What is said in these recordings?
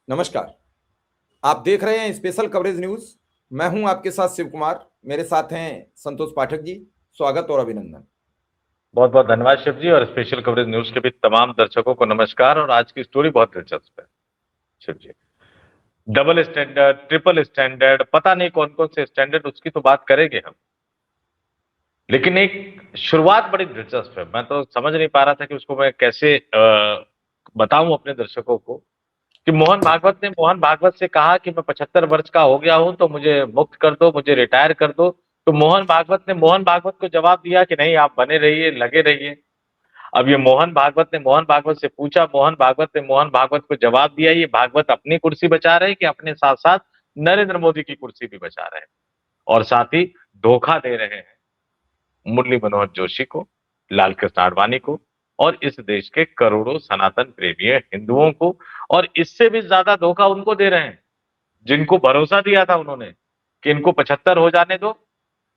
नमस्कार। आप देख रहे हैं स्पेशल कवरेज न्यूज। मैं हूं आपके साथ शिव कुमार। मेरे साथ हैं संतोष पाठक जी। स्वागत और अभिनंदन। बहुत बहुत धन्यवाद शिव जी। और स्पेशल कवरेज न्यूज के भी तमाम दर्शकों को नमस्कार। और आज की स्टोरी बहुत दिलचस्प है शिव जी। डबल स्टैंडर्ड, ट्रिपल स्टैंडर्ड, पता नहीं कौन कौन से स्टैंडर्ड, उसकी तो बात करेंगे हम। लेकिन एक शुरुआत बड़ी दिलचस्प है। मैं तो समझ नहीं पा रहा था कि उसको मैं कैसे बताऊं अपने दर्शकों को कि मोहन भागवत से कहा कि मैं 75 वर्ष का हो गया हूं तो मुझे मुक्त कर दो, मुझे रिटायर कर दो। तो मोहन भागवत को जवाब दिया कि नहीं, आप बने रहिए, लगे रहिए। अब ये मोहन भागवत से पूछा, मोहन भागवत को जवाब दिया। ये भागवत अपनी कुर्सी बचा रहे हैं कि अपने साथ साथ नरेंद्र मोदी की कुर्सी भी बचा रहे हैं, और साथ ही धोखा दे रहे हैं मुरली मनोहर जोशी को, लाल कृष्ण आडवाणी को, और इस देश के करोड़ों सनातन प्रेमी हिंदुओं को। और इससे भी ज्यादा धोखा उनको दे रहे हैं जिनको भरोसा दिया था उन्होंने कि इनको 75 हो जाने दो,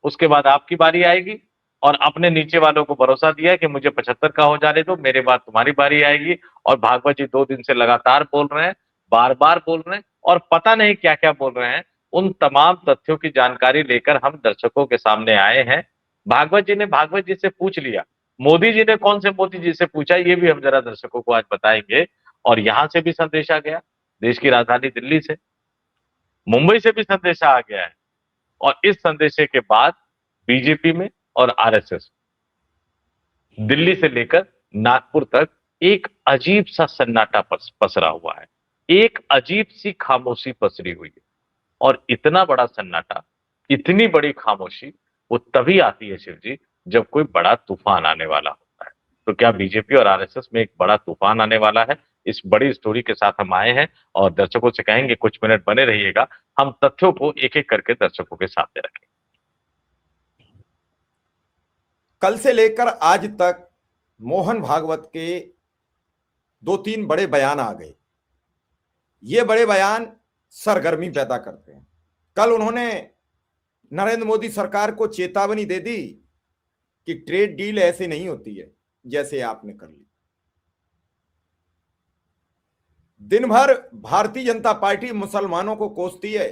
उसके बाद आपकी बारी आएगी। और अपने नीचे वालों को भरोसा दिया कि मुझे 75 का हो जाने दो, मेरे बाद तुम्हारी बारी आएगी। और भागवत जी 2 दिन से लगातार बोल रहे हैं, बार बार बोल रहे हैं, और पता नहीं क्या क्या बोल रहे हैं। उन तमाम तथ्यों की जानकारी लेकर हम दर्शकों के सामने आए हैं। भागवत जी ने भागवत जी से पूछ लिया, मोदी जी ने कौन से मोदी जी से पूछा, ये भी हम जरा दर्शकों को आज बताएंगे। और यहां से भी संदेशा गया, देश की राजधानी दिल्ली से, मुंबई से भी संदेशा आ गया है। और इस संदेशे के बाद बीजेपी में और आरएसएस, दिल्ली से लेकर नागपुर तक एक अजीब सा सन्नाटा पसरा हुआ है। एक अजीब सी खामोशी पसरी हुई है। और इतना बड़ा सन्नाटा, इतनी बड़ी खामोशी, वो तभी आती है शिव जी जब कोई बड़ा तूफान आने वाला होता है। तो क्या बीजेपी और आरएसएस में एक बड़ा तूफान आने वाला है? इस बड़ी स्टोरी के साथ हम आए हैं और दर्शकों से कहेंगे कुछ मिनट बने रहिएगा। हम तथ्यों को एक एक करके दर्शकों के सामने रखें। कल से लेकर आज तक मोहन भागवत के दो तीन बड़े बयान आ गए। ये बड़े बयान सरगर्मी पैदा करते हैं। कल उन्होंने नरेंद्र मोदी सरकार को चेतावनी दे दी कि ट्रेड डील ऐसे नहीं होती है जैसे आपने कर ली। दिन भर भारतीय जनता पार्टी मुसलमानों को कोसती है।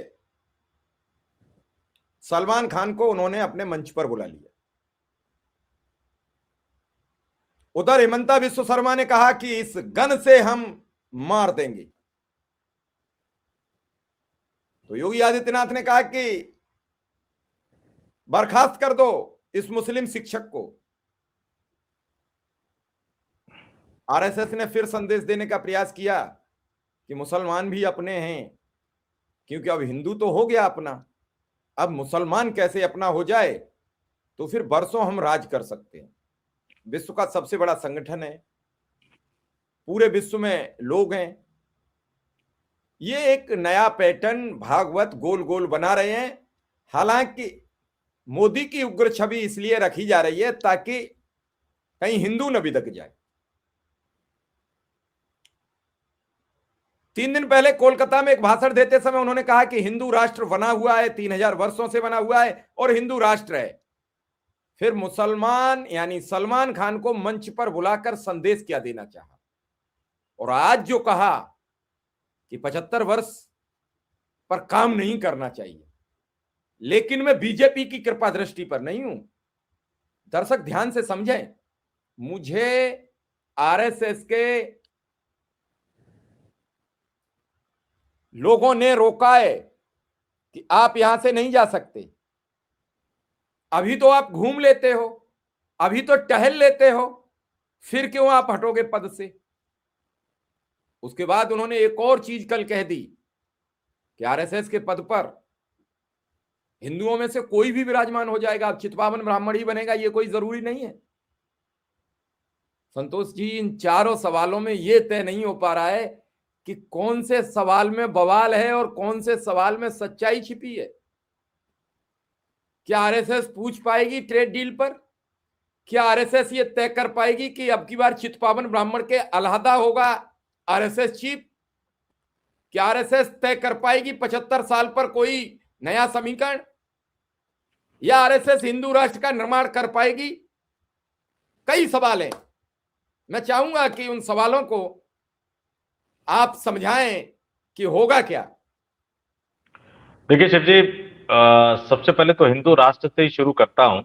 सलमान खान को उन्होंने अपने मंच पर बुला लिया। उधर हिमंता विश्व शर्मा ने कहा कि इस गन से हम मार देंगे। तो योगी आदित्यनाथ ने कहा कि बर्खास्त कर दो इस मुस्लिम शिक्षक को। आरएसएस ने फिर संदेश देने का प्रयास किया कि मुसलमान भी अपने हैं, क्योंकि अब हिंदू तो हो गया अपना, अब मुसलमान कैसे अपना हो जाए, तो फिर बरसों हम राज कर सकते हैं। विश्व का सबसे बड़ा संगठन है, पूरे विश्व में लोग हैं। ये एक नया पैटर्न भागवत गोल गोल बना रहे हैं। हालांकि मोदी की उग्र छवि इसलिए रखी जा रही है ताकि कहीं हिंदू न बिदक जाए। 3 दिन पहले कोलकाता में एक भाषण देते समय उन्होंने कहा कि हिंदू राष्ट्र बना हुआ है, 3000 वर्षों से बना हुआ है और हिंदू राष्ट्र है। फिर मुसलमान यानी सलमान खान को मंच पर बुलाकर संदेश क्या देना चाहा, और आज जो कहा कि 75 वर्ष पर काम नहीं करना चाहिए। लेकिन मैं बीजेपी की कृपा दृष्टि पर नहीं हूं। दर्शक ध्यान से समझें, मुझे आरएसएस के लोगों ने रोका है कि आप यहां से नहीं जा सकते। अभी तो आप घूम लेते हो, अभी तो टहल लेते हो, फिर क्यों आप हटोगे पद से। उसके बाद उन्होंने एक और चीज कल कह दी कि आरएसएस के पद पर हिंदुओं में से कोई भी विराजमान हो जाएगा, अब चितपावन ब्राह्मण ही बनेगा, ये कोई जरूरी नहीं है। संतोष जी, इन चारों सवालों में यह तय नहीं हो पा रहा है कि कौन से सवाल में बवाल है और कौन से सवाल में सच्चाई छिपी है। क्या आरएसएस पूछ पाएगी ट्रेड डील पर? क्या आरएसएस ये तय कर पाएगी कि अब की बार चितपावन ब्राह्मण के अलहदा होगा आरएसएस चीफ? क्या आरएसएस तय कर पाएगी 75 साल पर कोई नया समीकरण? या आरएसएस हिंदू राष्ट्र का निर्माण कर पाएगी? कई सवाल हैं। मैं चाहूंगा कि उन सवालों को आप समझाएं कि होगा क्या? देखिए शिव जी, सबसे पहले तो हिंदू राष्ट्र से ही शुरू करता हूं।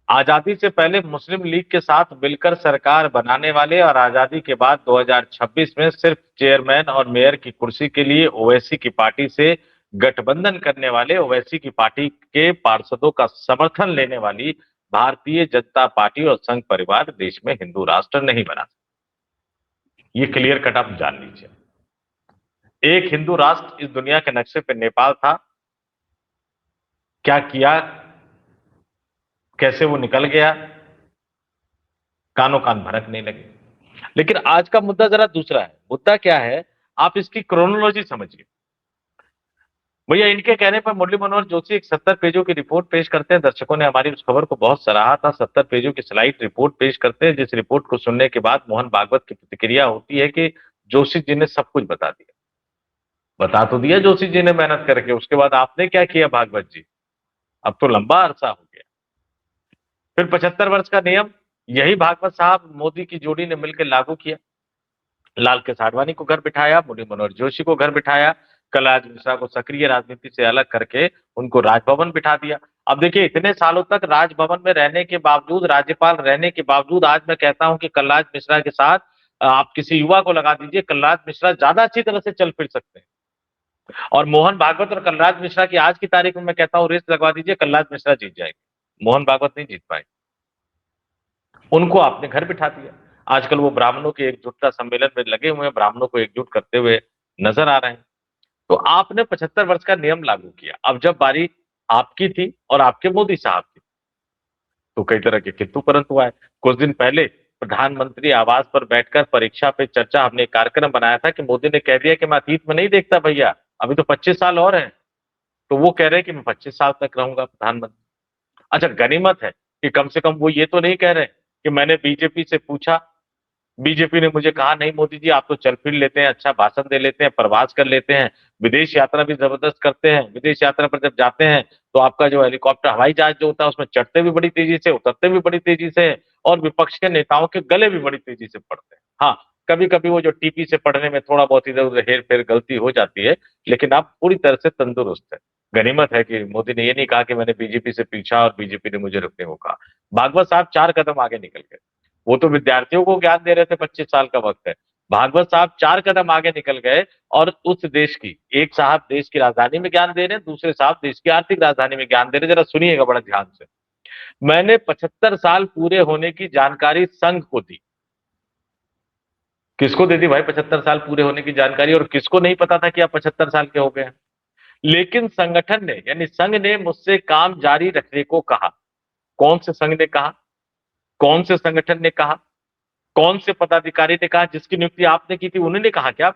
आजादी से पहले मुस्लिम लीग के साथ मिलकर सरकार बनाने वाले और आजादी के बाद 2026 में सिर्फ चेयरमैन और मेयर की कुर्सी के लिए ओवैसी की पार्टी से गठबंधन करने वाले ओवैसी की पार्टी के पार्षदों का समर्थन लेने वाली भारतीय जनता पार्टी और संघ परिवार देश में हिंदू राष्ट्र नहीं बना सकती। ये क्लियर कट आप जान लीजिए। एक हिंदू राष्ट्र इस दुनिया के नक्शे पर नेपाल था। क्या किया, कैसे वो निकल गया, कानो कान भड़कने लगे। लेकिन आज का मुद्दा जरा दूसरा है। मुद्दा क्या है, आप इसकी क्रोनोलॉजी समझिए। भैया इनके कहने पर मुरली मनोहर जोशी एक 70 पेजों की रिपोर्ट पेश करते हैं। दर्शकों ने हमारी उस खबर को बहुत सराहा था। 70 पेजों की स्लाइड रिपोर्ट पेश करते हैं, जिस रिपोर्ट को सुनने के बाद मोहन भागवत की प्रतिक्रिया होती है कि जोशी जी ने सब कुछ बता दिया। बता तो दिया जोशी जी ने मेहनत करके, उसके बाद आपने क्या किया भागवत जी? अब तो लंबा अरसा हो गया। फिर 75 वर्ष का नियम, यही भागवत साहब मोदी की जोड़ी ने मिलकर लागू किया। लाल के साडवानी को घर बिठाया, मुरली मनोहर जोशी को घर बिठाया, कलराज मिश्रा को सक्रिय राजनीति से अलग करके उनको राजभवन बिठा दिया। अब देखिए, इतने सालों तक राजभवन में रहने के बावजूद, राज्यपाल रहने के बावजूद, आज मैं कहता हूं कि कलराज मिश्रा के साथ आप किसी युवा को लगा दीजिए, कलराज मिश्रा ज्यादा अच्छी तरह से चल फिर सकते हैं। और मोहन भागवत और कलराज मिश्रा की आज की तारीख में मैं कहता हूं रेस लगवा दीजिए, कलराज मिश्रा जीत जाएंगे, मोहन भागवत नहीं जीत पाएंगे। उनको आपने घर बिठा दिया। आजकल वो ब्राह्मणों के एकजुटता सम्मेलन में लगे हुए हैं, ब्राह्मणों को एकजुट करते हुए नजर आ रहे हैं। तो आपने 75 वर्ष का नियम लागू किया। अब जब बारी आपकी थी और आपके मोदी साहब की, तो कई तरह के किंतु परंतु हुआ है। कुछ दिन पहले प्रधानमंत्री आवास पर बैठकर परीक्षा पे चर्चा हमने एक कार्यक्रम बनाया था कि मोदी ने कह दिया कि मैं अतीत में नहीं देखता भैया, अभी तो 25 साल और हैं। तो वो कह रहे हैं कि मैं 25 साल तक रहूंगा प्रधानमंत्री। अच्छा, गनीमत है कि कम से कम वो ये तो नहीं कह रहे कि मैंने बीजेपी से पूछा, बीजेपी ने मुझे कहा नहीं मोदी जी आप तो चल फिर लेते हैं, अच्छा भाषण दे लेते हैं, प्रवास कर लेते हैं, विदेश यात्रा भी जबरदस्त करते हैं, विदेश यात्रा पर जब जाते हैं तो आपका जो हेलीकॉप्टर हवाई जहाज जो होता है उसमें चढ़ते भी बड़ी तेजी से, उतरते भी बड़ी तेजी से, और विपक्ष के नेताओं के गले भी बड़ी तेजी से पड़ते हैं। हाँ, कभी कभी वो जो टीपी से पढ़ने में थोड़ा बहुत इधर उधर हेर फेर गलती हो जाती है, लेकिन आप पूरी तरह से तंदुरुस्त है। गनीमत है कि मोदी ने ये नहीं कहा कि मैंने बीजेपी से पूछा और बीजेपी ने मुझे रुकने को कहा। भागवत साहब 4 कदम आगे निकल गए। वो तो विद्यार्थियों को ज्ञान दे रहे थे, 25 साल का वक्त है। भागवत साहब 4 कदम आगे निकल गए और उस देश की, एक साहब देश की राजधानी में ज्ञान दे रहे हैं, दूसरे साहब देश की आर्थिक राजधानी में ज्ञान दे रहे हैं। जरा सुनिएगा बड़ा ध्यान से। मैंने 75 साल पूरे होने की जानकारी संघ को दी। किसको दे दी भाई 75 साल पूरे होने की जानकारी? और किसको नहीं पता था कि आप 75 साल के हो गए हैं? लेकिन संगठन ने, यानी संघ ने मुझसे काम जारी रखने को कहा। कौन से संघ ने कहा? कौन से संगठन ने कहा? कौन से पदाधिकारी ने कहा? जिसकी नियुक्ति आपने की थी उन्होंने कहा क्या?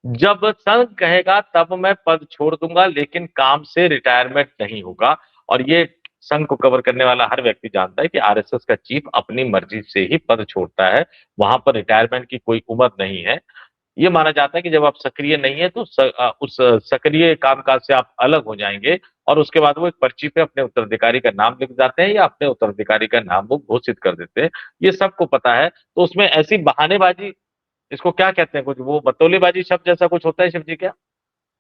जब संघ कहेगा तब मैं पद छोड़ दूंगा, लेकिन काम से रिटायरमेंट नहीं होगा। और ये संघ को कवर करने वाला हर व्यक्ति जानता है कि आरएसएस का चीफ अपनी मर्जी से ही पद छोड़ता है। वहां पर रिटायरमेंट की कोई उम्र नहीं है। ये माना जाता है कि जब आप सक्रिय नहीं है तो उस सक्रिय कामकाज से आप अलग हो जाएंगे, और उसके बाद वो एक पर्ची पे अपने उत्तराधिकारी का नाम लिख जाते हैं या अपने उत्तराधिकारी का नाम वो घोषित कर देते हैं। ये सबको पता है। तो उसमें ऐसी बहानेबाजी, इसको क्या कहते हैं, कुछ वो बतौलेबाजी शब्द जैसा कुछ होता है शिव जी क्या?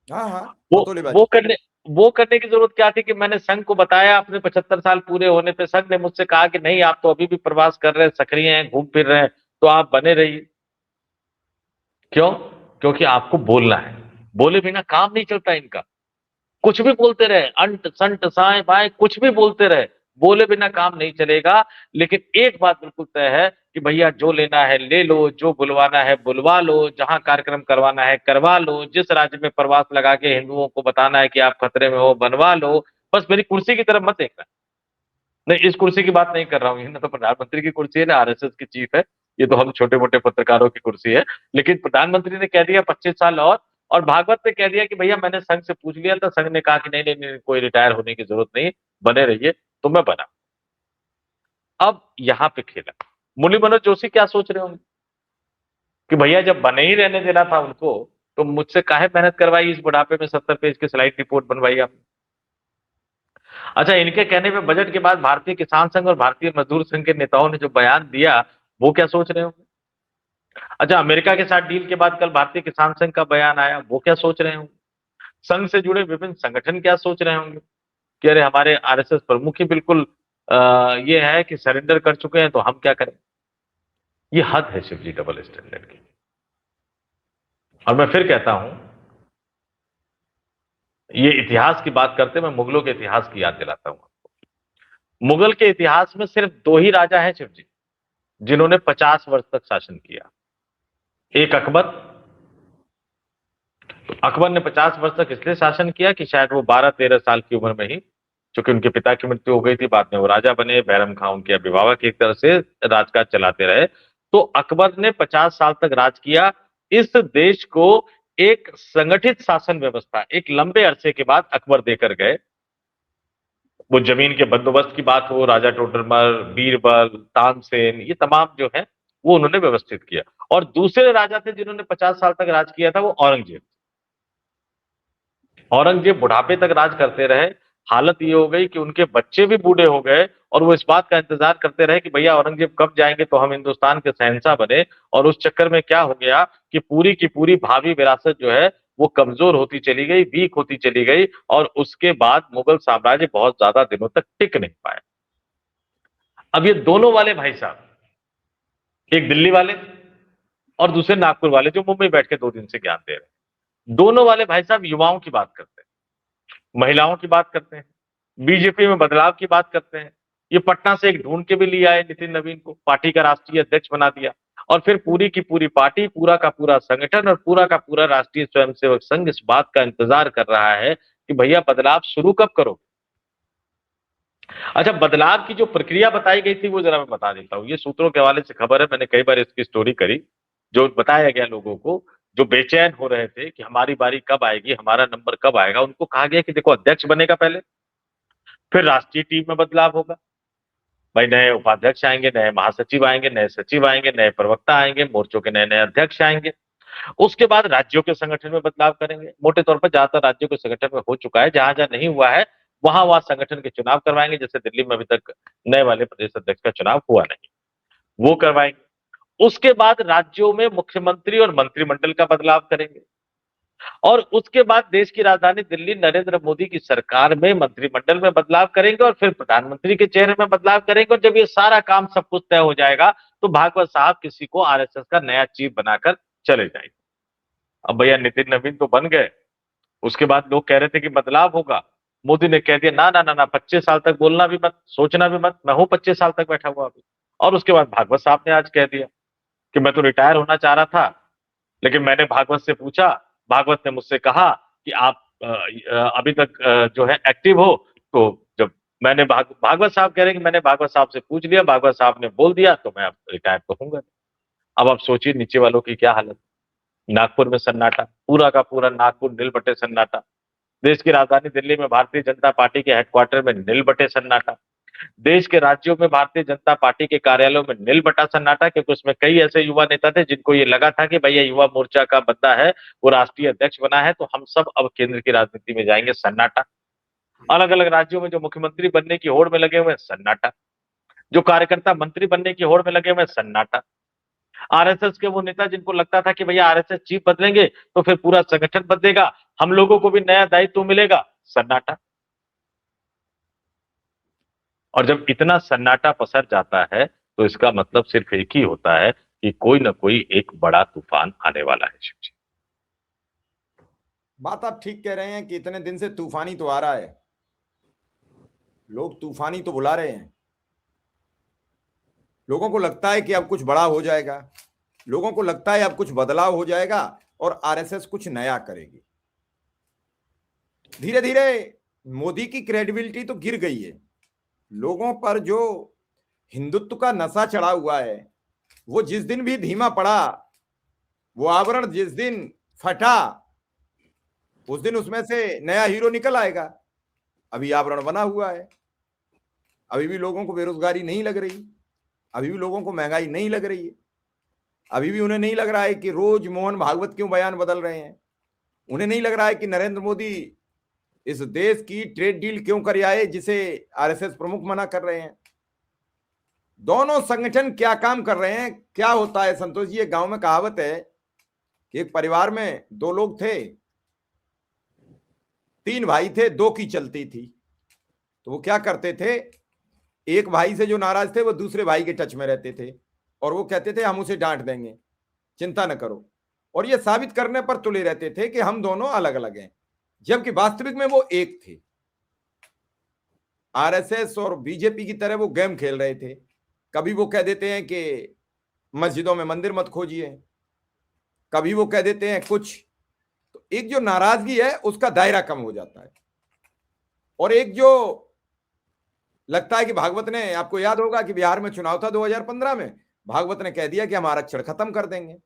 हाँ हाँ, वो वो बतौलेबाजी। करने वो करने की जरूरत क्या थी कि मैंने संघ को बताया अपने 75 साल पूरे होने पे, संघ ने मुझसे कहा कि नहीं आप तो अभी भी प्रवास कर रहे हैं, सक्रिय हैं, घूम फिर रहे हैं, तो आप बने रहिए। क्यों? क्योंकि आपको बोलना है। बोले बिना काम नहीं चलता इनका। कुछ भी बोलते रहे, अंट संट साए बाएं कुछ भी बोलते रहे, बोले बिना काम नहीं चलेगा। लेकिन एक बात बिल्कुल तय है कि भैया जो लेना है ले लो, जो बुलवाना है बुलवा लो, जहां कार्यक्रम करवाना है करवा लो, जिस राज्य में प्रवास लगा के हिंदुओं को बताना है कि आप खतरे में हो बनवा लो। बस मेरी कुर्सी की तरफ मत देखना। नहीं, इस कुर्सी की बात नहीं कर रहा हूँ, ये ना तो प्रधानमंत्री की कुर्सी है ना आरएसएस की चीफ है। ये तो हम छोटे मोटे पत्रकारों की कुर्सी है। लेकिन प्रधानमंत्री ने कह दिया 25 साल और भागवत ने कह दिया कि भैया मैंने संघ से पूछ लिया था, संघ ने कहा कि नहीं नहीं नहीं, कोई रिटायर होने की जरूरत नहीं, बने रहिए। तो मैं बना। अब यहां पे खेला मुरली मनोहर जोशी क्या सोच रहे होंगे कि भैया जब बने ही रहने देना था उनको, तो मुझसे काहे मेहनत करवाई, इस बुढ़ापे में 70 पेज की स्लाइड रिपोर्ट बनवाई आपने। अच्छा, इनके कहने पे बजट के बाद भारतीय किसान संघ और भारतीय मजदूर संघ के नेताओं ने जो बयान दिया, वो क्या सोच रहे होंगे? अच्छा, अमेरिका के साथ डील के बाद कल भारतीय किसान संघ का बयान आया, वो क्या सोच रहे होंगे? संघ से जुड़े विभिन्न संगठन क्या सोच रहे होंगे कि अरे हमारे आरएसएस प्रमुख ही बिल्कुल ये है कि सरेंडर कर चुके हैं, तो हम क्या करें? ये हद है शिव जी डबल स्टैंडर्ड की। और मैं फिर कहता हूं, ये इतिहास की बात करते मैं मुगलों के इतिहास की याद दिलाता हूं। मुगल के इतिहास में सिर्फ दो ही राजा हैं शिव जी, जिन्होंने 50 वर्ष तक शासन किया। एक अकबर। तो अकबर ने 50 वर्ष तक इसलिए शासन किया कि शायद वो 12-13 साल की उम्र में ही, चूंकि उनके पिता की मृत्यु हो गई थी, बाद में वो राजा बने, बैरम खां उनके अभिभावक एक तरह से राजकाज चलाते रहे। तो अकबर ने 50 साल तक राज किया। इस देश को एक संगठित शासन व्यवस्था एक लंबे अरसे के बाद अकबर देकर गए। वो जमीन के बंदोबस्त की बात हो, राजा टोडरमल, बीरबल, तानसेन, ये तमाम जो है वो उन्होंने व्यवस्थित किया। और दूसरे राजा थे जिन्होंने 50 साल तक राज किया था, वो औरंगजेब। औरंगजेब बुढ़ापे तक राज करते रहे। हालत ये हो गई कि उनके बच्चे भी बूढ़े हो गए और वो इस बात का इंतजार करते रहे कि भैया औरंगजेब कब जाएंगे तो हम हिंदुस्तान के शहंशाह बने। और उस चक्कर में क्या हो गया कि पूरी की पूरी भावी विरासत जो है वो कमजोर होती चली गई, वीक होती चली गई। और उसके बाद मुगल साम्राज्य बहुत ज्यादा दिनों तक टिक नहीं पाया। अब ये दोनों वाले भाई साहब, एक दिल्ली वाले और दूसरे नागपुर वाले जो मुंबई बैठ के 2 दिन से ज्ञान दे रहे हैं, दोनों वाले भाई साहब युवाओं की बात करते हैं, महिलाओं की बात करते हैं, बीजेपी में बदलाव की बात करते हैं। ये पटना से एक ढूंढ के भी लिया है नितिन नवीन को, पार्टी का राष्ट्रीय अध्यक्ष बना दिया। और फिर पूरी की पूरी पार्टी, पूरा का पूरा संगठन और पूरा का पूरा राष्ट्रीय स्वयंसेवक संघ इस बात का इंतजार कर रहा है कि भैया बदलाव शुरू कब करो। अच्छा, बदलाव की जो प्रक्रिया बताई गई थी वो जरा मैं बता देता हूँ। ये सूत्रों के हवाले से खबर है, मैंने कई बार इसकी स्टोरी करी। जो बताया गया लोगों को, जो बेचैन हो रहे थे कि हमारी बारी कब आएगी, हमारा नंबर कब आएगा, उनको कहा गया कि देखो अध्यक्ष बनेगा पहले, फिर राष्ट्रीय टीम में बदलाव होगा। भाई नए उपाध्यक्ष आएंगे, नए महासचिव आएंगे, नए सचिव आएंगे, नए प्रवक्ता आएंगे, मोर्चों के नए नए अध्यक्ष आएंगे। उसके बाद राज्यों के संगठन में बदलाव करेंगे। मोटे तौर पर ज्यादातर राज्यों के संगठन में हो चुका है, जहां जहां नहीं हुआ है वहां वहां संगठन के चुनाव करवाएंगे। जैसे दिल्ली में अभी तक नए वाले प्रदेश अध्यक्ष का चुनाव हुआ नहीं, वो करवाएंगे। उसके बाद राज्यों में मुख्यमंत्री और मंत्रिमंडल का बदलाव करेंगे। और उसके बाद देश की राजधानी दिल्ली नरेंद्र मोदी की सरकार में मंत्रिमंडल में बदलाव करेंगे और फिर प्रधानमंत्री के चेहरे में बदलाव करेंगे। और जब ये सारा काम सब कुछ तय हो जाएगा तो भागवत साहब किसी को आरएसएस का नया चीफ बनाकर चले जाएंगे। अब भैया नितिन नवीन तो बन गए, उसके बाद लोग कह रहे थे कि बदलाव होगा। मोदी ने कह दिया ना ना ना ना, 25 साल तक बोलना भी मत, सोचना भी मत, मैं हूं 25 साल तक बैठा हुआ अभी। और उसके बाद भागवत साहब ने आज कह दिया कि मैं तो रिटायर होना चाह रहा था, लेकिन मैंने भागवत से पूछा, भागवत ने मुझसे कहा कि आप अभी तक जो है एक्टिव हो। तो जब मैंने भागवत साहब कह रहे हैं कि मैंने भागवत साहब से पूछ लिया, भागवत साहब ने बोल दिया, तो मैं अब रिटायर तो हूंगा। अब आप सोचिए नीचे वालों की क्या हालत। नागपुर में सन्नाटा, पूरा का पूरा नागपुर नील बटे सन्नाटा। देश की राजधानी दिल्ली में भारतीय जनता पार्टी के हेडक्वार्टर में नील बटे सन्नाटा। देश के राज्यों में भारतीय जनता पार्टी के कार्यालयों में नील बटा सन्नाटा, क्योंकि उसमें कई ऐसे युवा नेता थे जिनको ये लगा था कि भैया युवा मोर्चा का बंदा है, वो राष्ट्रीय अध्यक्ष बना है, तो हम सब अब केंद्र की राजनीति में जाएंगे। सन्नाटा। अलग अलग राज्यों में जो मुख्यमंत्री बनने की होड़ में लगे हुए, सन्नाटा। जो कार्यकर्ता मंत्री बनने की होड़ में लगे हुए, सन्नाटा। आरएसएस के वो नेता जिनको लगता था कि भैया आरएसएस चीफ बदलेंगे तो फिर पूरा संगठन बदलेगा, हम लोगों को भी नया दायित्व मिलेगा, सन्नाटा। और जब इतना सन्नाटा पसर जाता है तो इसका मतलब सिर्फ एक ही होता है कि कोई ना कोई एक बड़ा तूफान आने वाला है शिव जी। बात आप ठीक कह रहे हैं कि इतने दिन से तूफानी तो आ रहा है, लोग तूफानी तो बुला रहे हैं। लोगों को लगता है कि अब कुछ बड़ा हो जाएगा, लोगों को लगता है अब कुछ बदलाव हो जाएगा और आरएसएस कुछ नया करेगी। धीरे धीरे मोदी की क्रेडिबिलिटी तो गिर गई है। लोगों पर जो हिंदुत्व का नशा चढ़ा हुआ है वो जिस दिन भी धीमा पड़ा, वो आवरण जिस दिन फटा, उस दिन उसमें से नया हीरो निकल आएगा। अभी आवरण बना हुआ है, अभी भी लोगों को बेरोजगारी नहीं लग रही, अभी भी लोगों को महंगाई नहीं लग रही है, अभी भी उन्हें नहीं लग रहा है कि रोज मोहन भागवत क्यों बयान बदल रहे हैं, उन्हें नहीं लग रहा है कि नरेंद्र मोदी इस देश की ट्रेड डील क्यों कर आए जिसे आरएसएस प्रमुख मना कर रहे हैं। दोनों संगठन क्या काम कर रहे हैं, क्या होता है संतोष जी। ये गांव में कहावत है कि एक परिवार में दो लोग थे, तीन भाई थे, दो की चलती थी। तो वो क्या करते थे, एक भाई से जो नाराज थे वो दूसरे भाई के टच में रहते थे और वो कहते थे हम उसे डांट देंगे, चिंता न करो, और ये साबित करने पर तुले रहते थे कि हम दोनों अलग अलग हैं, जबकि वास्तविक में वो एक थे। आरएसएस और बीजेपी की तरह वो गेम खेल रहे थे। कभी वो कह देते हैं कि मस्जिदों में मंदिर मत खोजिए, कभी वो कह देते हैं कुछ। तो एक जो नाराजगी है उसका दायरा कम हो जाता है, और एक जो लगता है कि भागवत ने, आपको याद होगा कि बिहार में चुनाव था 2015 में, भागवत ने कह दिया कि हम आरक्षण खत्म कर देंगे,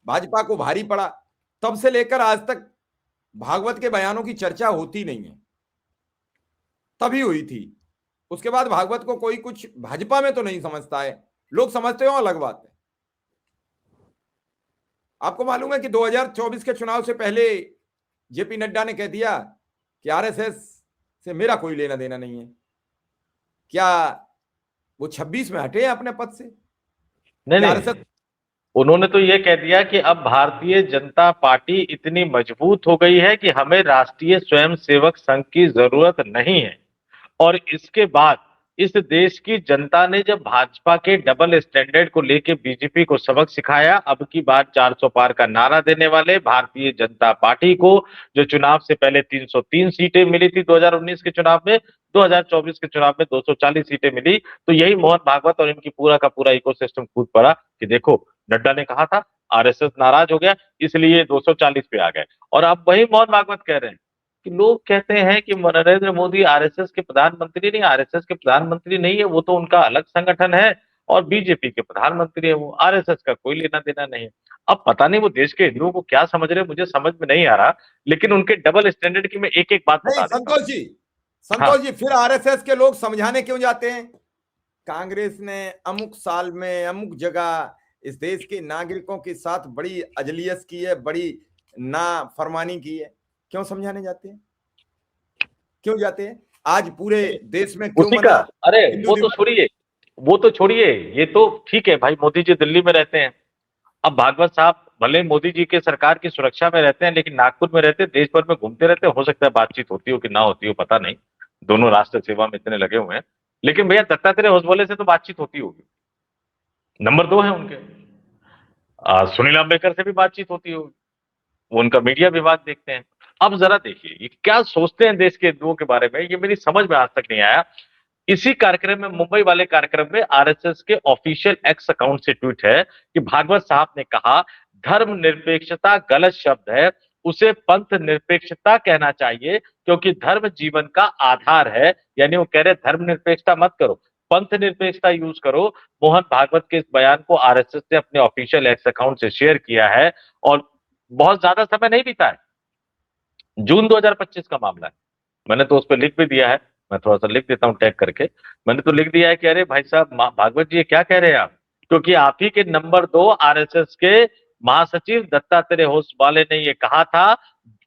भाजपा को भारी पड़ा। तब से लेकर आज तक भागवत के बयानों की चर्चा होती नहीं है, तभी हुई थी। उसके बाद भागवत को कोई कुछ भाजपा में तो नहीं समझता है, लोग समझते हो अलग बात है। आपको मालूम है कि 2024 के चुनाव से पहले जेपी नड्डा ने कह दिया कि आरएसएस से मेरा कोई लेना देना नहीं है। क्या वो 26 में हटे अपने पद से? नहीं क्या नहीं, आरएसएस? उन्होंने तो ये कह दिया कि अब भारतीय जनता पार्टी इतनी मजबूत हो गई है कि हमें राष्ट्रीय स्वयंसेवक संघ की जरूरत नहीं है। और इसके बाद इस देश की जनता ने जब भाजपा के डबल स्टैंडर्ड को लेके बीजेपी को सबक सिखाया, अब की बार 400 पार का नारा देने वाले भारतीय जनता पार्टी को, जो चुनाव से पहले 303 सीटें मिली थी 2019 के चुनाव में, 2024 के चुनाव में 240 सीटें मिली, तो यही मोहन भागवत और इनकी पूरा का पूरा इकोसिस्टम कूद पड़ा कि देखो, नड्डा ने कहा था आरएसएस नाराज हो गया इसलिए 240 पे आ गए। और अब वही मोहन भागवत कह रहे हैं कि लोग कहते हैं कि नरेंद्र मोदी आरएसएस के प्रधानमंत्री नहीं, आरएसएस के प्रधानमंत्री नहीं है, वो तो उनका अलग संगठन है, और बीजेपी के प्रधानमंत्री है वो, आरएसएस का कोई लेना देना नहीं है। अब पता नहीं वो देश के हिंदुओं को क्या समझ रहे हैं, मुझे समझ में नहीं आ रहा। लेकिन उनके डबल स्टैंडर्ड की मैं एक एक बात नहीं बता देता हूँ। संतोष हाँ, जी, फिर आरएसएस के लोग समझाने क्यों जाते हैं? कांग्रेस ने अमुक साल में अमुक जगह इस देश के नागरिकों के साथ बड़ी अजलियत की है, बड़ी नाफरमानी की है, क्यों समझाने जाते हैं? क्यों जाते हैं? आज पूरे देश में क्यों उसी का, मना अरे हिंदू वो तो दिवस? छोड़िए, वो तो छोड़िए, ये तो ठीक है भाई, मोदी जी दिल्ली में रहते हैं। अब भागवत साहब भले मोदी जी के सरकार की सुरक्षा में रहते हैं, लेकिन नागपुर में रहते हैं, देश भर में घूमते रहते हैं, हो सकता है बातचीत होती हो कि ना होती हो पता नहीं, दोनों राष्ट्र सेवा में इतने लगे हुए हैं। लेकिन भैया दत्तात्रेय होसबोले से तो बातचीत होती होगी, नंबर 2 है उनके। सुनील अम्बेडकर से भी बातचीत होती होगी, वो उनका मीडिया विभाग देखते हैं। अब जरा देखिए ये क्या सोचते हैं देश के हिंदुओं के बारे में, ये मेरी समझ में आज तक नहीं आया। इसी कार्यक्रम में, मुंबई वाले कार्यक्रम में, आरएसएस के ऑफिशियल एक्स अकाउंट से ट्वीट है कि भागवत साहब ने कहा धर्मनिरपेक्षता गलत शब्द है, उसे पंथ निरपेक्षता कहना चाहिए, क्योंकि धर्म जीवन का आधार है। यानी वो कह रहे धर्मनिरपेक्षता मत करो, पंथ निरपेक्षता यूज करो। मोहन भागवत के इस बयान को आरएसएस ने अपने ऑफिशियल एक्स अकाउंट से शेयर किया है, और बहुत ज्यादा समय नहीं बीता है, जून 2025 का मामला है। मैंने तो उस पर लिख भी दिया है, मैं थोड़ा सा लिख देता हूं टैग करके। मैंने तो लिख दिया है कि अरे भाई साहब भागवत जी ये क्या कह रहे हैं आप, क्योंकि आप ही के नंबर 2 आरएसएस के महासचिव दत्तात्रेय होसबाले ने ये कहा था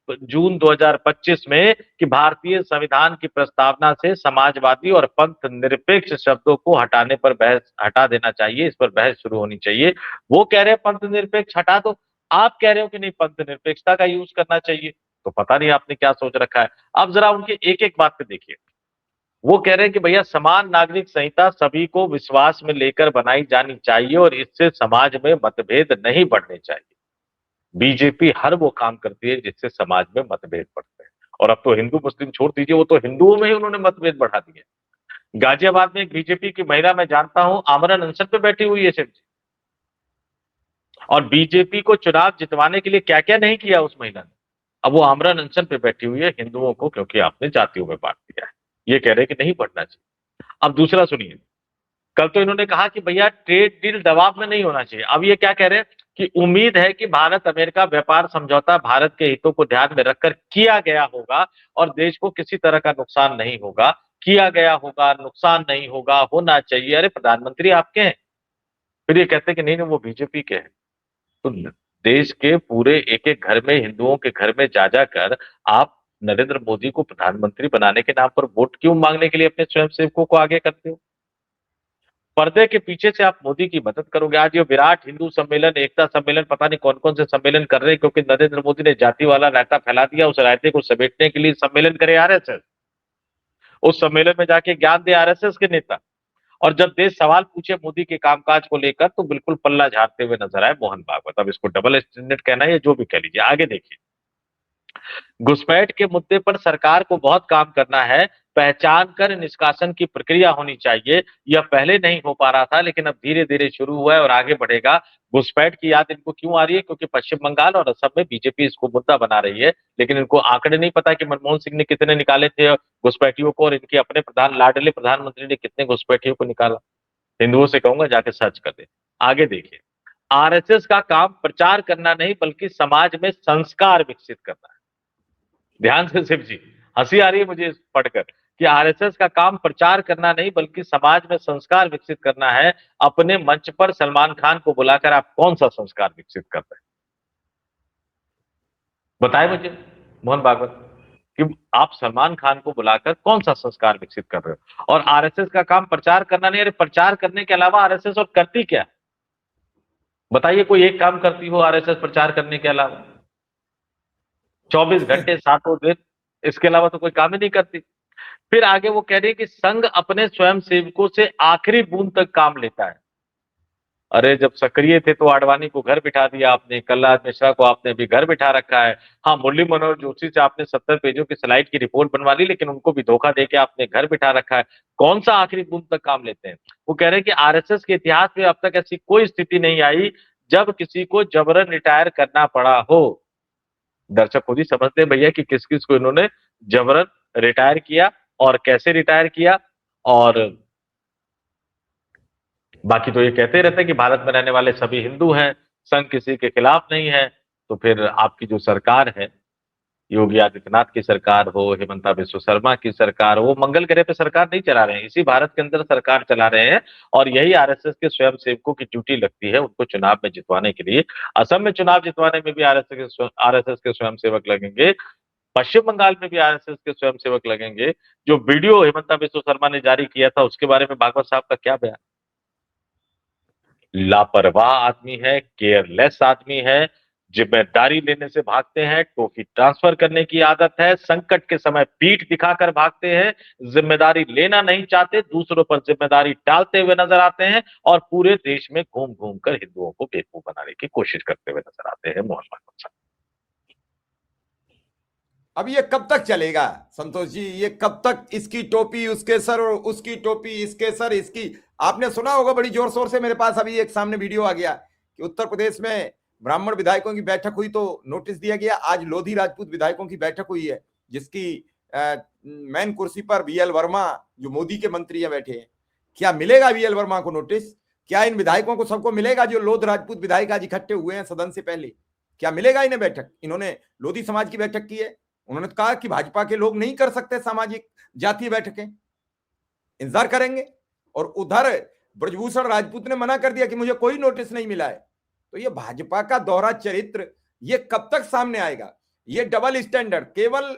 जून 2025 में कि भारतीय संविधान की प्रस्तावना से समाजवादी और पंथ निरपेक्ष शब्दों को हटाने पर बहस, हटा देना चाहिए, इस पर बहस शुरू होनी चाहिए। वो कह रहे हैं पंथ निरपेक्ष हटा दो, आप कह रहे हो कि नहीं पंथ निरपेक्षता का यूज करना चाहिए। तो पता नहीं आपने क्या सोच रखा है। अब जरा उनके एक एक बात पे देखिए। वो कह रहे हैं कि भैया समान नागरिक संहिता सभी को विश्वास में लेकर बनाई जानी चाहिए और इससे समाज में मतभेद नहीं बढ़ने चाहिए। बीजेपी हर वो काम करती है जिससे समाज में मतभेद बढ़ते हैं, और अब तो हिंदू मुस्लिम छोड़ दीजिए, वो तो हिंदुओं में ही उन्होंने मतभेद बढ़ा दिए। गाजियाबाद में एक बीजेपी की महिला मैं जानता हूं, आमरण अनशन पे बैठी हुई है सिर्फ, और बीजेपी को चुनाव जितवाने के लिए क्या क्या नहीं किया उस महिला ने। अब वो आमरण अनशन पे बैठी हुई है हिंदुओं को क्योंकि आपने जातियों में बांट दिया है, ये कह रहे हैं कि नहीं बढ़ना चाहिए। अब दूसरा सुनिए, कल तो इन्होंने कहा कि भैया ट्रेड डील दबाव में नहीं होना चाहिए, अब ये क्या कह रहे हैं कि उम्मीद है कि भारत अमेरिका व्यापार समझौता भारत के हितों को ध्यान में रखकर किया गया होगा और देश को किसी तरह का नुकसान नहीं होगा, किया गया होगा, नुकसान नहीं होगा, होना चाहिए। अरे प्रधानमंत्री आपके हैं, फिर ये कहते हैं कि नहीं नहीं वो बीजेपी के हैं। तो देश के पूरे एक एक घर में, हिंदुओं के घर में जा जाकर आप नरेंद्र मोदी को प्रधानमंत्री बनाने के नाम पर वोट क्यों मांगने के लिए अपने स्वयंसेवकों को आगे करते हो? पर्दे के पीछे से आप मोदी की मदद करोगे। आज ये विराट हिंदू सम्मेलन, एकता सम्मेलन, पता नहीं कौन कौन से सम्मेलन कर रहे हैं, क्योंकि नरेंद्र मोदी ने जाति वाला रायता फैला दिया। उस रायते को समेटने के लिए सम्मेलन करे आरएसएस, उस सम्मेलन में जाके ज्ञान दे आरएसएस के नेता। और जब देश सवाल पूछे मोदी के कामकाज को लेकर तो बिल्कुल पल्ला झाड़ते हुए नजर आए मोहन भागवत। अब इसको डबल स्टैंडर्ड कहना है या जो भी कह लीजिए, आगे देखिए। घुसपैठ के मुद्दे पर सरकार को बहुत काम करना है, पहचान कर निष्कासन की प्रक्रिया होनी चाहिए। यह पहले नहीं हो पा रहा था, लेकिन अब धीरे धीरे शुरू हुआ है और आगे बढ़ेगा। घुसपैठ की याद इनको क्यों आ रही है? क्योंकि पश्चिम बंगाल और असम में बीजेपी इसको मुद्दा बना रही है, लेकिन इनको आंकड़े नहीं पता कि मनमोहन सिंह ने कितने निकाले थे घुसपैठियों को, और इनके अपने लाडले प्रधानमंत्री ने कितने घुसपैठियों को निकाला। हिंदुओं से कहूंगा जाके सर्च कर दे। आगे देखिए, आरएसएस का काम प्रचार करना नहीं बल्कि समाज में संस्कार विकसित करना है। ध्यान से शिव जी, हंसी आ रही है मुझे पढ़कर कि आरएसएस का काम प्रचार करना नहीं बल्कि समाज में संस्कार विकसित करना है। अपने मंच पर सलमान खान को बुलाकर आप कौन सा संस्कार विकसित कर रहे हैं? बताए मुझे मोहन भागवत कि आप सलमान खान को बुलाकर कौन सा संस्कार विकसित कर रहे हो? और आरएसएस का काम प्रचार करना नहीं। अरे प्रचार करने के अलावा आरएसएस और करती क्या? बताइए, कोई एक काम करती हो आरएसएस प्रचार करने के अलावा? 24 घंटे सातों दिन, इसके अलावा तो कोई काम ही नहीं करती। फिर आगे वो कह रही है कि संघ अपने स्वयं सेवकों से आखिरी बूंद तक काम लेता है। अरे जब सक्रिय थे तो आडवाणी को घर बिठा दिया आपने, कलराज मिश्रा को आपने भी घर बिठा रखा है। हाँ, मुरली मनोहर जोशी से आपने 70 पेजों की स्लाइड की रिपोर्ट बनवा ली, लेकिन उनको भी धोखा देके आपने घर बिठा रखा है। कौन सा आखिरी बूंद तक काम लेते हैं? वो कह रहे हैं कि आरएसएस के इतिहास में अब तक ऐसी कोई स्थिति नहीं आई जब किसी को जबरन रिटायर करना पड़ा हो। दर्शक खुद ही समझते हैं भैया कि किस किस को इन्होंने जबरन रिटायर किया और कैसे रिटायर किया। और बाकी तो ये कहते रहते हैं कि भारत में रहने वाले सभी हिंदू हैं, संघ किसी के खिलाफ नहीं है। तो फिर आपकी जो सरकार है, योगी आदित्यनाथ की सरकार हो, हेमंता बिस्व शर्मा की सरकार हो, वो मंगल ग्रह पे सरकार नहीं चला रहे हैं, इसी भारत के अंदर सरकार चला रहे हैं। और यही आरएसएस के स्वयं सेवकों की ड्यूटी लगती है उनको चुनाव में जितवाने के लिए। असम में चुनाव जितवाने में भी आरएसएस के स्वयं सेवक लगेंगे, पश्चिम बंगाल में भी आरएसएस के स्वयं सेवक लगेंगे। जो वीडियो हेमंता बिस्व शर्मा ने जारी किया था उसके बारे में भागवत साहब का क्या बयान? लापरवाह आदमी है, केयरलेस आदमी है, जिम्मेदारी लेने से भागते हैं, टोपी ट्रांसफर करने की आदत है, संकट के समय पीठ दिखाकर भागते हैं, जिम्मेदारी लेना नहीं चाहते, दूसरों पर जिम्मेदारी डालते हुए नजर आते हैं और पूरे देश में घूम घूम कर हिंदुओं को बेवकूफ बनाने की कोशिश करते हुए नजर आते हैं मोहन भागवत साहब। अब ये कब तक चलेगा संतोष जी? ये कब तक इसकी टोपी उसके सर और उसकी टोपी इसके सर? इसकी आपने सुना होगा बड़ी जोर शोर से, मेरे पास अभी एक सामने वीडियो आ गया कि उत्तर प्रदेश में ब्राह्मण विधायकों की बैठक हुई तो नोटिस दिया गया। आज लोधी राजपूत विधायकों की बैठक हुई है जिसकी मेन कुर्सी पर वीएल वर्मा जो मोदी के मंत्री हैं बैठे हैं। क्या मिलेगा वीएल वर्मा को नोटिस? क्या इन विधायकों को सबको मिलेगा जो लोध राजपूत विधायक आज इकट्ठे हुए हैं सदन से पहले? क्या मिलेगा इन्हें बैठक? इन्होंने लोधी समाज की बैठक की है। उन्होंने कहा कि भाजपा के लोग नहीं कर सकते सामाजिक जातीय बैठकें, इंतजार करेंगे। और उधर ब्रजभूषण राजपूत ने मना कर दिया कि मुझे कोई नोटिस नहीं मिला है। तो ये भाजपा का दोहरा चरित्र ये कब तक सामने आएगा? ये डबल स्टैंडर्ड केवल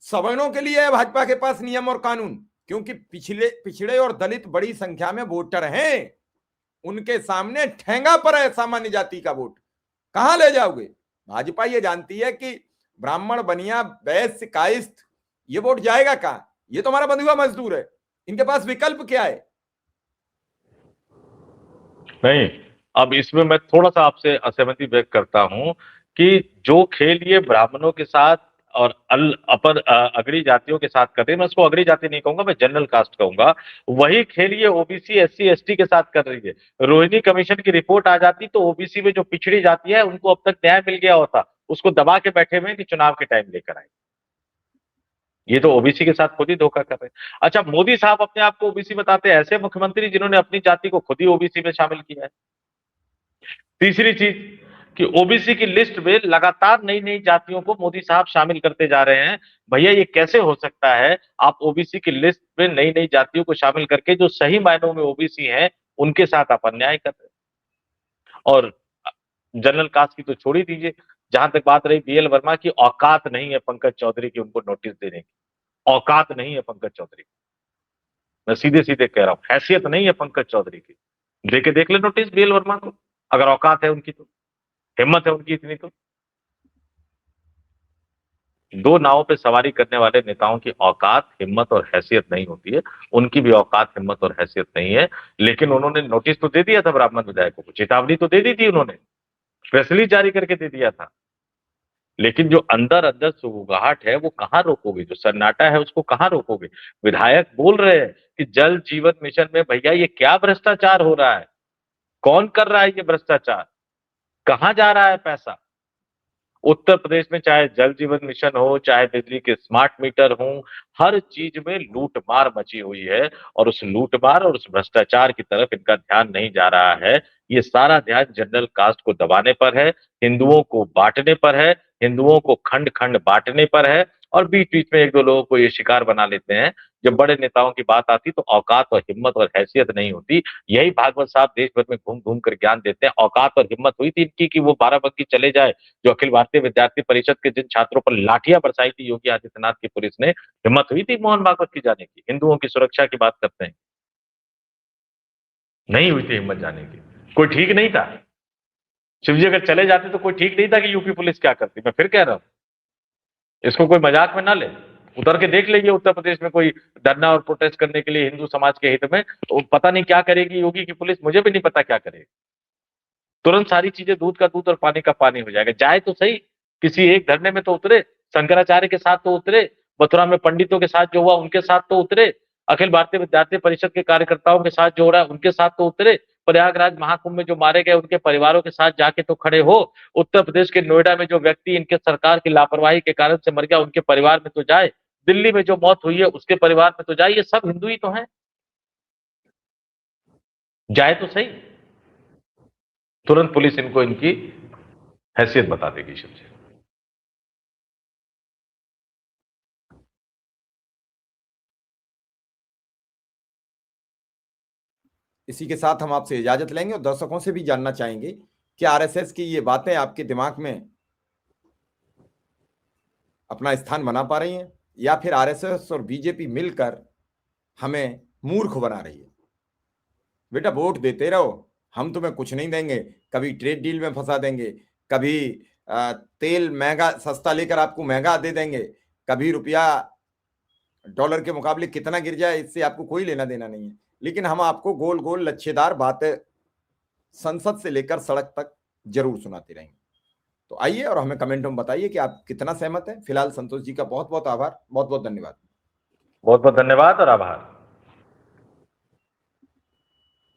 सवर्णों के लिए है भाजपा के पास नियम और कानून, क्योंकि पिछड़े और दलित बड़ी संख्या में वोटर हैं। उनके सामने ठेंगा पर है सामान्य जाति का वोट। कहां ले जाओगे? भाजपा ये जानती है कि ब्राह्मण, बनिया, वैश्य, कायस्थ ये वोट जाएगा कहां? ये तो हमारा बंधुआ मजदूर है। इनके पास विकल्प क्या है? नहीं, अब इसमें मैं थोड़ा सा आपसे असहमति व्यक्त करता हूं कि जो खेल ये ब्राह्मणों के साथ और अपर अग्री जातियों के साथ करते हैं, मैं उसको अग्री जाति नहीं कहूंगा, मैं जनरल कास्ट कहूंगा, वही खेल ये ओबीसी एससी एसटी के साथ कर रही है। रोहिणी कमीशन की रिपोर्ट आ जाती तो ओबीसी में जो पिछड़ी जाति है उनको अब तक न्याय मिल गया होता, उसको दबा के बैठे हुए कि चुनाव के टाइम लेकर आए। ये तो ओबीसी के साथ खुद ही धोखा कर रहे हैं। अच्छा, मोदी साहब अपने आप को ओबीसी बताते हैं, ऐसे मुख्यमंत्री जिन्होंने अपनी जाति को खुद ही ओबीसी में शामिल किया है। तीसरी चीज कि ओबीसी की लिस्ट में लगातार नई नई जातियों को मोदी साहब शामिल करते जा रहे हैं। भैया ये कैसे हो सकता है? आप ओबीसी की लिस्ट में नई नई जातियों को शामिल करके जो सही मायनों में ओबीसी हैं उनके साथ आप अन्याय कर रहे हैं। और जनरल कास्ट की तो छोड़ ही दीजिए, जहां तक बात रही बीएल वर्मा की, औकात नहीं है पंकज चौधरी की उनको नोटिस देने की, औकात नहीं है पंकज चौधरी। मैं सीधे सीधे कह रहा हूं, हैसियत नहीं है पंकज चौधरी की। देके देख ले नोटिस बीएल वर्मा को, अगर औकात है उनकी तो, हिम्मत है उनकी इतनी तो। दो नावों पे सवारी करने वाले नेताओं की औकात, हिम्मत और हैसियत नहीं होती है। उनकी भी औकात, हिम्मत और हैसियत नहीं है। लेकिन उन्होंने नोटिस तो दे दिया था ब्राह्मण विधायकों को, चेतावनी तो दे दी थी उन्होंने, प्रेस रिलीज जारी करके दे दिया था। लेकिन जो अंदर अंदर सुगबुगाहट है वो कहां रोकोगे, जो सन्नाटा है उसको कहां रोकोगे। विधायक बोल रहे हैं कि जल जीवन मिशन में भैया ये क्या भ्रष्टाचार हो रहा है, कौन कर रहा है ये भ्रष्टाचार, कहां जा रहा है पैसा। उत्तर प्रदेश में चाहे जल जीवन मिशन हो, चाहे बिजली के स्मार्ट मीटर हो, हर चीज में लूट मार मची हुई है। और उस लूट मार और उस भ्रष्टाचार की तरफ इनका ध्यान नहीं जा रहा है। ये सारा ध्यान जनरल कास्ट को दबाने पर है, हिंदुओं को बांटने पर है, हिंदुओं को खंड खंड बांटने पर है। और बीच बीच में एक दो लोगों को ये शिकार बना लेते हैं। जब बड़े नेताओं की बात आती तो औकात और हिम्मत और हैसियत नहीं होती। यही भागवत साहब देश भर में घूम घूम कर ज्ञान देते हैं। औकात और हिम्मत हुई थी इनकी कि वो बाराबंकी चले जाए, जो अखिल भारतीय विद्यार्थी परिषद के जिन छात्रों पर लाठियां बरसाई थी योगी आदित्यनाथ की पुलिस ने, हिम्मत हुई थी मोहन भागवत की जाने की। हिंदुओं की सुरक्षा की बात करते हैं, नहीं हुई थी हिम्मत जाने की। कोई ठीक नहीं था, शिवजी अगर चले जाते तो कोई ठीक नहीं था कि यूपी पुलिस क्या करती। मैं फिर कह रहा हूं, इसको कोई मजाक में ना ले, उतर के देख लीजिए उत्तर प्रदेश में कोई धरना और प्रोटेस्ट करने के लिए हिंदू समाज के हित में, तो पता नहीं क्या करेगी योगी की पुलिस, मुझे भी नहीं पता क्या करेगी। तुरंत सारी चीजें दूध का दूध और पानी का पानी हो जाएगा। जाए तो सही, किसी एक धरने में तो उतरे, शंकराचार्य के साथ तो उतरे, मथुरा में पंडितों के साथ जो हुआ उनके साथ तो उतरे, अखिल भारतीय विद्यार्थी परिषद के कार्यकर्ताओं के साथ जो हो रहा है उनके साथ तो उतरे, प्रयागराज महाकुंभ में जो मारे गए उनके परिवारों के साथ जाके तो खड़े हो। उत्तर प्रदेश के नोएडा में जो व्यक्ति इनके सरकार की लापरवाही के कारण से मर गया उनके परिवार में तो जाए, दिल्ली में जो मौत हुई है उसके परिवार में तो जाए। ये सब हिंदू ही तो हैं, जाए तो सही। तुरंत पुलिस इनको इनकी हैसियत बता देगी शिव जी। इसी के साथ हम आपसे इजाजत लेंगे और दर्शकों से भी जानना चाहेंगे कि आरएसएस की ये बातें आपके दिमाग में अपना स्थान बना पा रही हैं या फिर आरएसएस और बीजेपी मिलकर हमें मूर्ख बना रही है। बेटा वोट देते रहो, हम तुम्हें कुछ नहीं देंगे, कभी ट्रेड डील में फंसा देंगे, कभी तेल महंगा सस्ता लेकर आपको महंगा दे देंगे, कभी रुपया डॉलर के मुकाबले कितना गिर जाए इससे आपको कोई लेना देना नहीं है। लेकिन हम आपको गोल गोल लच्छेदार बातें संसद से लेकर सड़क तक जरूर सुनाते रहेंगे। तो आइए और हमें कमेंट में बताइए कि आप कितना सहमत हैं। फिलहाल संतोष जी का बहुत बहुत आभार, बहुत बहुत धन्यवाद। बहुत बहुत धन्यवाद और आभार।